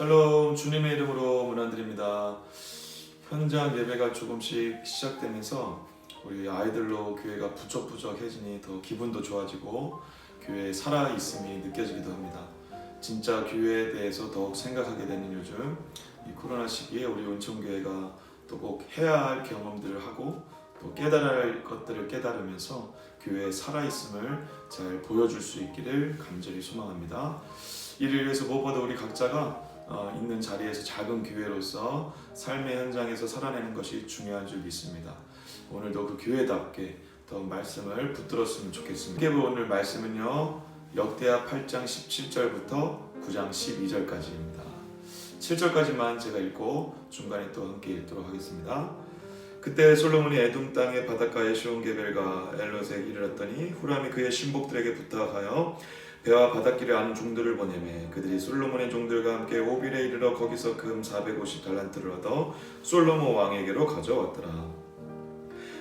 샬롬, 주님의 이름으로 문안드립니다. 현장 예배가 조금씩 시작되면서 우리 아이들로 교회가 부쩍부쩍해지니 더 기분도 좋아지고 교회에 살아있음이 느껴지기도 합니다. 진짜 교회에 대해서 더욱 생각하게 되는 요즘 이 코로나 시기에 우리 온천교회가 또 꼭 해야 할 경험들을 하고 또 깨달아야 할 것들을 깨달으면서 교회의 살아있음을 잘 보여줄 수 있기를 간절히 소망합니다. 이를 위해서 무엇보다 우리 각자가 있는 자리에서 작은 교회로서 삶의 현장에서 살아내는 것이 중요한 줄 믿습니다. 오늘도 그 교회답게 더 말씀을 붙들었으면 좋겠습니다. 오늘 말씀은요, 역대하 8장 17절부터 9장 12절까지입니다. 7절까지만 제가 읽고 중간에 또 함께 읽도록 하겠습니다. 그때 솔로몬이 에돔 땅의 바닷가에 시온게벨과 엘롯에 이르렀더니 후람이 그의 신복들에게 부탁하여 배와 바닷길에 아는 종들을 보내매 그들이 솔로몬의 종들과 함께 오빌에 이르러 거기서 금 450달란트를 얻어 솔로몬 왕에게로 가져왔더라.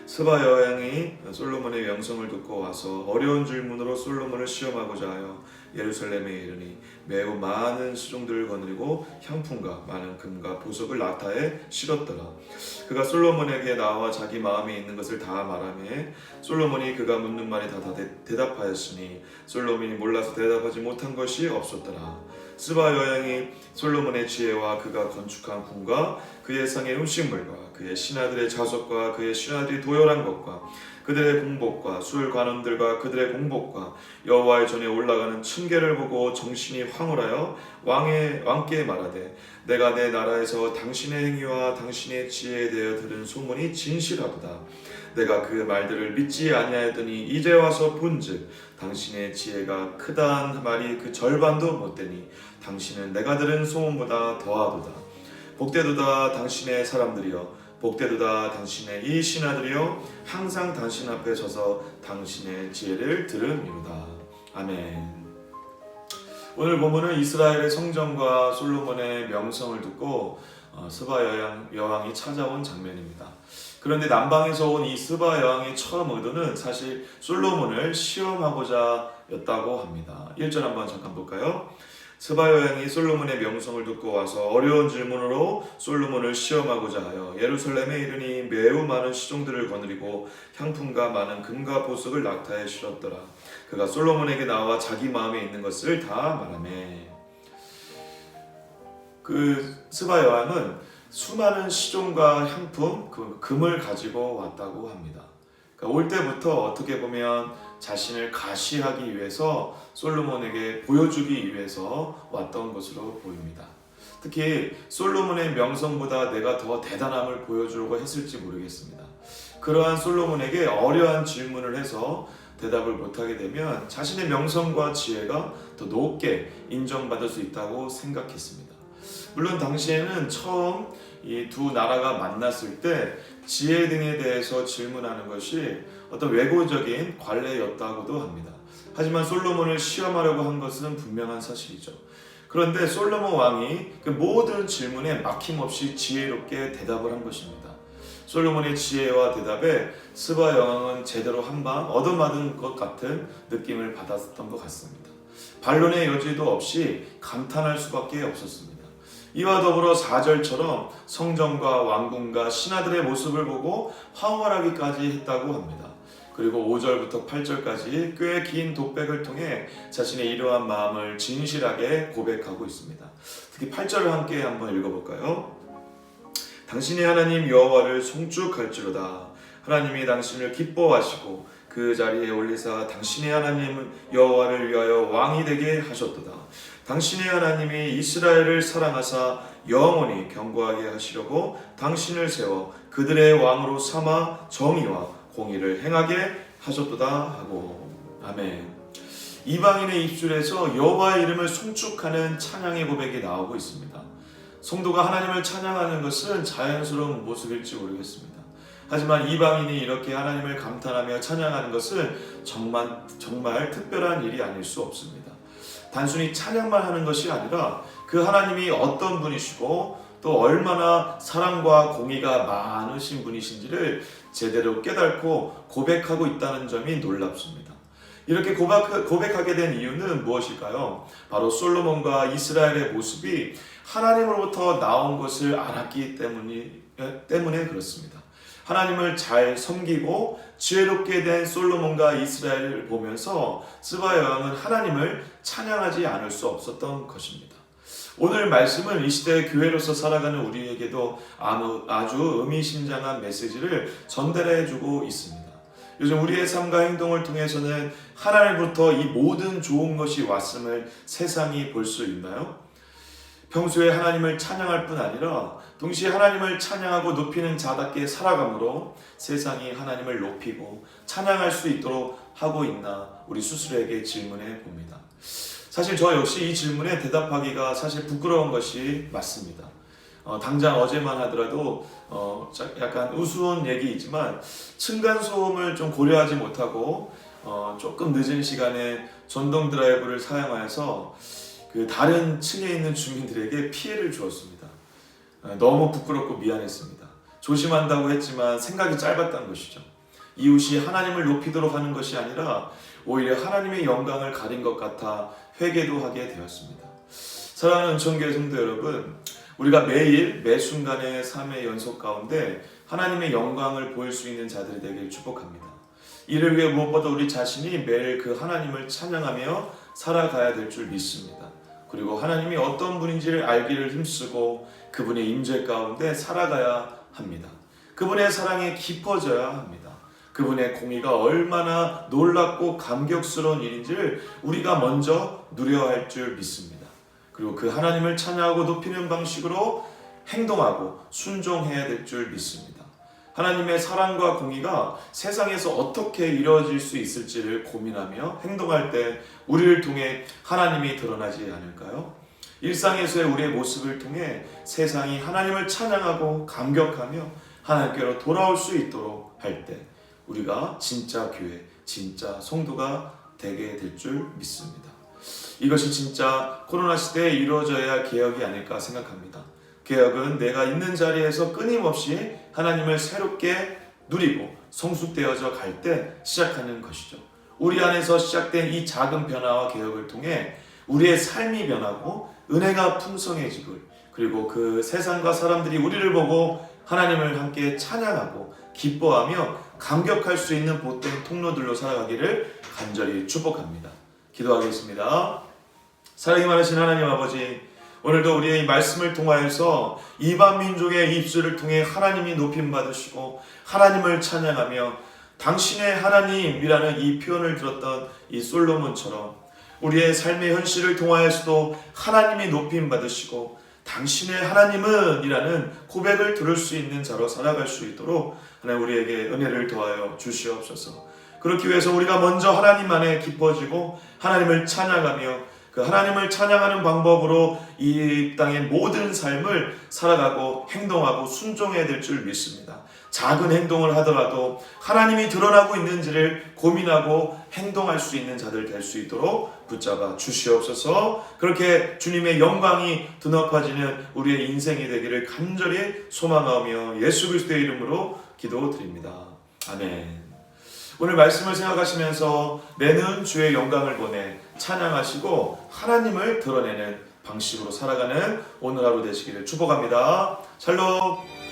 스바 여왕이 솔로몬의 명성을 듣고 와서 어려운 질문으로 솔로몬을 시험하고자 하여 예루살렘에 이르니 매우 많은 수종들을 거느리고 향품과 많은 금과 보석을 낙타에 실었더라. 그가 솔로몬에게 나와 자기 마음에 있는 것을 다 말하매 솔로몬이 그가 묻는 말에 다 대답하였으니 솔로몬이 몰라서 대답하지 못한 것이 없었더라. 스바 여왕이 솔로몬의 지혜와 그가 건축한 궁과 그의 상의 음식물과 그의 신하들의 자석과 그의 신하들이 도열한 것과 그들의 공복과 술 관원들과 그들의 공복과 여호와의 전에 올라가는 층계를 보고 정신이 황홀하여 왕께 말하되 내가 내 나라에서 당신의 행위와 당신의 지혜에 대하여 들은 소문이 진실하도다. 내가 그 말들을 믿지 아니하였더니 이제 와서 본즉 당신의 지혜가 크다한 말이 그 절반도 못되니 당신은 내가 들은 소문보다 더하도다. 복되도다 당신의 사람들이여, 복되도다 당신의 이 신하들이여, 항상 당신 앞에 서서 당신의 지혜를 들으미로다. 아멘. 오늘 본문은 이스라엘의 성전과 솔로몬의 명성을 듣고 스바 여왕이 찾아온 장면입니다. 그런데 남방에서 온 이 스바 여왕의 처음 의도는 사실 솔로몬을 시험하고자 였다고 합니다. 1절 한번 잠깐 볼까요? 스바 여왕이 솔로몬의 명성을 듣고 와서 어려운 질문으로 솔로몬을 시험하고자 하여 예루살렘에 이르니 매우 많은 시종들을 거느리고 향품과 많은 금과 보석을 낙타에 실었더라. 그가 솔로몬에게 나와 자기 마음에 있는 것을 다 말하매. 그 스바 여왕은 수많은 시종과 향품, 그 금을 가지고 왔다고 합니다. 그러니까 올 때부터 어떻게 보면 자신을 가시하기 위해서 솔로몬에게 보여주기 위해서 왔던 것으로 보입니다. 특히 솔로몬의 명성보다 내가 더 대단함을 보여주려고 했을지 모르겠습니다. 그러한 솔로몬에게 어려운 질문을 해서 대답을 못하게 되면 자신의 명성과 지혜가 더 높게 인정받을 수 있다고 생각했습니다. 물론 당시에는 처음 이 두 나라가 만났을 때 지혜 등에 대해서 질문하는 것이 어떤 외고적인 관례였다고도 합니다. 하지만 솔로몬을 시험하려고 한 것은 분명한 사실이죠. 그런데 솔로몬 왕이 그 모든 질문에 막힘없이 지혜롭게 대답을 한 것입니다. 솔로몬의 지혜와 대답에 스바 여왕은 제대로 한방 얻어맞은 것 같은 느낌을 받았던 것 같습니다. 반론의 여지도 없이 감탄할 수밖에 없었습니다. 이와 더불어 4절처럼 성전과 왕궁과 신하들의 모습을 보고 황홀하기까지 했다고 합니다. 그리고 5절부터 8절까지 꽤 긴 독백을 통해 자신의 이러한 마음을 진실하게 고백하고 있습니다. 특히 8절을 함께 한번 읽어볼까요? 당신의 하나님 여호와를 송축할지로다. 하나님이 당신을 기뻐하시고 그 자리에 올리사 당신의 하나님 여호와를 위하여 왕이 되게 하셨도다. 당신의 하나님이 이스라엘을 사랑하사 영원히 견고하게 하시려고 당신을 세워 그들의 왕으로 삼아 정의와 공의를 행하게 하셨도다 하고. 아멘. 이방인의 입술에서 여호와의 이름을 송축하는 찬양의 고백이 나오고 있습니다. 성도가 하나님을 찬양하는 것은 자연스러운 모습일지 모르겠습니다. 하지만 이방인이 이렇게 하나님을 감탄하며 찬양하는 것은 정말 특별한 일이 아닐 수 없습니다. 단순히 찬양만 하는 것이 아니라 그 하나님이 어떤 분이시고 또 얼마나 사랑과 공의가 많으신 분이신지를 제대로 깨닫고 고백하고 있다는 점이 놀랍습니다. 이렇게 고백하게 된 이유는 무엇일까요? 바로 솔로몬과 이스라엘의 모습이 하나님으로부터 나온 것을 알았기 때문에 그렇습니다. 하나님을 잘 섬기고 지혜롭게 된 솔로몬과 이스라엘을 보면서 스바 여왕은 하나님을 찬양하지 않을 수 없었던 것입니다. 오늘 말씀은 이 시대 교회로서 살아가는 우리에게도 아주 의미심장한 메시지를 전달해주고 있습니다. 요즘 우리의 삶과 행동을 통해서는 하나님부터 이 모든 좋은 것이 왔음을 세상이 볼 수 있나요? 평소에 하나님을 찬양할 뿐 아니라 동시에 하나님을 찬양하고 높이는 자답게 살아감으로 세상이 하나님을 높이고 찬양할 수 있도록 하고 있나 우리 스스로에게 질문해 봅니다. 사실 저 역시 이 질문에 대답하기가 사실 부끄러운 것이 맞습니다. 당장 어제만 하더라도 약간 우스운 얘기이지만 층간소음을 좀 고려하지 못하고 조금 늦은 시간에 전동 드라이브를 사용하여서 그 다른 층에 있는 주민들에게 피해를 주었습니다. 너무 부끄럽고 미안했습니다. 조심한다고 했지만 생각이 짧았다는 것이죠. 이웃이 하나님을 높이도록 하는 것이 아니라 오히려 하나님의 영광을 가린 것 같아 회개도 하게 되었습니다. 사랑하는 은총교회 성도 여러분, 우리가 매일 매 순간의 삶의 연속 가운데 하나님의 영광을 보일 수 있는 자들이 되길 축복합니다. 이를 위해 무엇보다 우리 자신이 매일 그 하나님을 찬양하며 살아가야 될 줄 믿습니다. 그리고 하나님이 어떤 분인지를 알기를 힘쓰고 그분의 임재 가운데 살아가야 합니다. 그분의 사랑에 깊어져야 합니다. 그분의 공의가 얼마나 놀랍고 감격스러운 일인지를 우리가 먼저 누려야 할 줄 믿습니다. 그리고 그 하나님을 찬양하고 높이는 방식으로 행동하고 순종해야 될 줄 믿습니다. 하나님의 사랑과 공의가 세상에서 어떻게 이루어질 수 있을지를 고민하며 행동할 때 우리를 통해 하나님이 드러나지 않을까요? 일상에서의 우리의 모습을 통해 세상이 하나님을 찬양하고 감격하며 하나님께로 돌아올 수 있도록 할 때 우리가 진짜 교회, 진짜 성도가 되게 될 줄 믿습니다. 이것이 진짜 코로나 시대에 이루어져야 할 개혁이 아닐까 생각합니다. 개혁은 내가 있는 자리에서 끊임없이 하나님을 새롭게 누리고 성숙되어져 갈 때 시작하는 것이죠. 우리 안에서 시작된 이 작은 변화와 개혁을 통해 우리의 삶이 변하고 은혜가 풍성해지고 그리고 그 세상과 사람들이 우리를 보고 하나님을 함께 찬양하고 기뻐하며 감격할 수 있는 복된 통로들로 살아가기를 간절히 축복합니다. 기도하겠습니다. 사랑이 많으신 하나님 아버지, 오늘도 우리의 이 말씀을 통하여서 이방 민족의 입술을 통해 하나님이 높임 받으시고 하나님을 찬양하며 당신의 하나님이라는 이 표현을 들었던 이 솔로몬처럼 우리의 삶의 현실을 통하여서도 하나님이 높임 받으시고 당신의 하나님은 이라는 고백을 들을 수 있는 자로 살아갈 수 있도록 하나님 우리에게 은혜를 더하여 주시옵소서. 그렇기 위해서 우리가 먼저 하나님 안에 깊어지고 하나님을 찬양하며 그 하나님을 찬양하는 방법으로 이 땅의 모든 삶을 살아가고 행동하고 순종해야 될 줄 믿습니다. 작은 행동을 하더라도 하나님이 드러나고 있는지를 고민하고 행동할 수 있는 자들 될 수 있도록 붙잡아 주시옵소서. 그렇게 주님의 영광이 드높아지는 우리의 인생이 되기를 간절히 소망하며 예수 그리스도의 이름으로 기도드립니다. 아멘. 오늘 말씀을 생각하시면서 내는 주의 영광을 보내 찬양하시고 하나님을 드러내는 방식으로 살아가는 오늘 하루 되시기를 축복합니다. 샬롬.